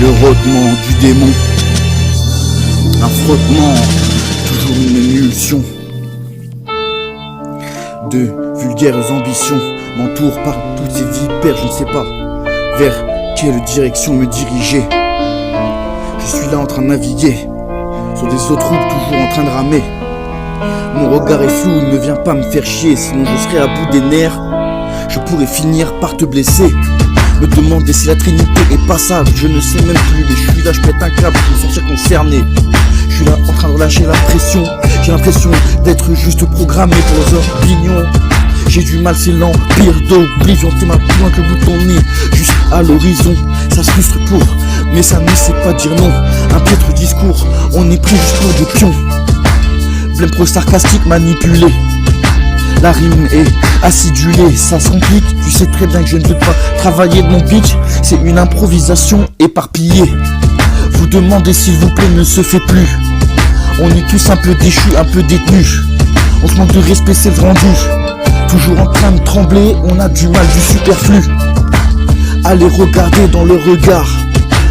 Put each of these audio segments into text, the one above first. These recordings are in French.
le rôdement du démon. Un frottement, toujours une émulsion de vulgaires ambitions m'entourent par toutes ces vipères, je ne sais pas vers quelle direction me diriger. Je suis là en train de naviguer sur des eaux troubles, toujours en train de ramer. Mon regard est flou, ne viens pas me faire chier, sinon je serai à bout des nerfs. Je pourrais finir par te blesser. Me demander si la Trinité est passable, je ne sais même plus, mais je suis là, je pète un câble pour me sentir concerné. Je suis là en train de relâcher la pression. J'ai l'impression d'être juste programmé pour les opinions. J'ai du mal, c'est l'empire d'oblivion. T'es ma pointe, le bout de ton nez, juste à l'horizon. Ça se frustre pour, mais ça ne sait pas dire non. Un piètre discours, on est pris juste pour des pions. Blême pro sarcastique manipulé. La rime est acidulée, ça se complique. Tu sais très bien que je ne veux pas travailler de mon pitch. C'est une improvisation éparpillée. Vous demandez s'il vous plaît ne se fait plus. On est tous un peu déchus, un peu détenus. On se manque de respect, c'est le rendu. Toujours en train de trembler, on a du mal, du superflu. Allez regarder dans le regard.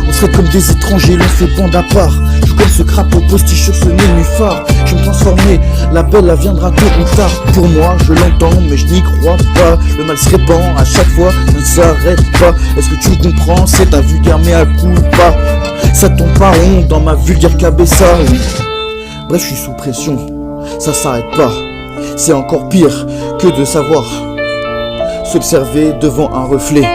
On serait comme des étrangers, l'on fait bande à part. Je suis comme ce crapaud postiche sur ce nénuphar. Je vais me transformer, la belle la viendra tôt ou tard. Pour moi, je l'entends, mais je n'y crois pas. Le mal se répand à chaque fois, ça ne s'arrête pas. Est-ce que tu me comprends? C'est ta vulgaire mea culpa. Ça tombe pas rond dans ma vulgaire cabessa. Bref, je suis sous pression, ça s'arrête pas. C'est encore pire que de savoir s'observer devant un reflet.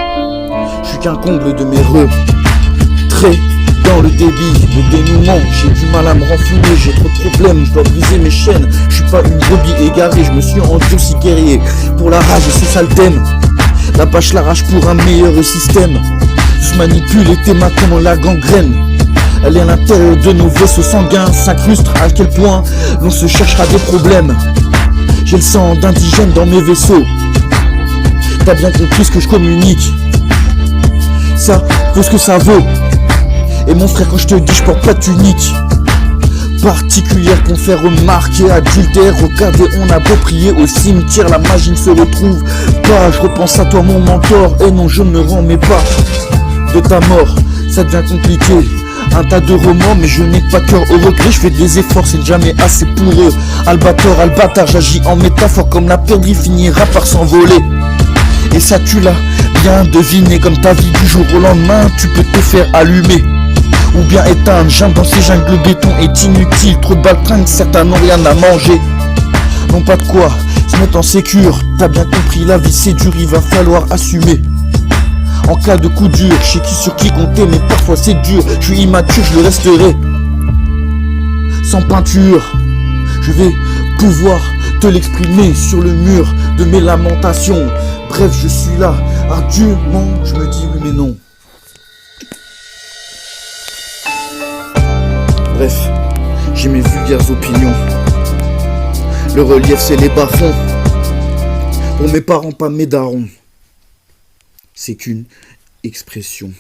Je suis qu'un comble de mes retraits dans le débit, le dénouement. J'ai du mal à me renflouer, j'ai trop de problèmes, je dois briser mes chaînes. Je suis pas une brebis égarée, je me suis endurci guerrier. Pour la rage, c'est ça le thème. La bâche l'arrache pour un meilleur système. Je manipule tes mains comme la gangrène. Elle est à l'intérieur de nos vaisseaux sanguins, s'incruste à quel point l'on se cherchera des problèmes. J'ai le sang d'indigène dans mes vaisseaux. T'as bien compris ce que je communique. Ça vaut ce que ça vaut. Et mon frère, quand je te dis, je porte pas de tunique particulière pour me faire remarquer. Adultère, regardez, on a beau prier au cimetière, la magie ne se retrouve pas. Je repense à toi mon mentor, et non je ne me remets pas de ta mort, ça devient compliqué. Un tas de romans, mais je n'ai pas cœur au regret. Je fais des efforts, c'est jamais assez pour eux. Albator, albatard, j'agis en métaphore. Comme la perdrix finira par s'envoler. Et ça tu l'as bien deviné. Comme ta vie du jour au lendemain, tu peux te faire allumer ou bien éteindre. Jungle dans ces jungles, le béton est inutile. Trop de baltringues, certains n'ont rien à manger. Non pas de quoi se mettre en sécure. T'as bien compris, la vie c'est dur, il va falloir assumer. En cas de coup dur, je sais qui sur qui compter, mais parfois c'est dur. Je suis immature, je le resterai. Sans peinture, je vais pouvoir te l'exprimer sur le mur de mes lamentations. Bref, je suis là, ardument, je me dis oui mais non. Bref, j'ai mes vulgaires opinions. Le relief c'est les bas-fonds. Pour mes parents, pas mes darons. C'est qu'une expression.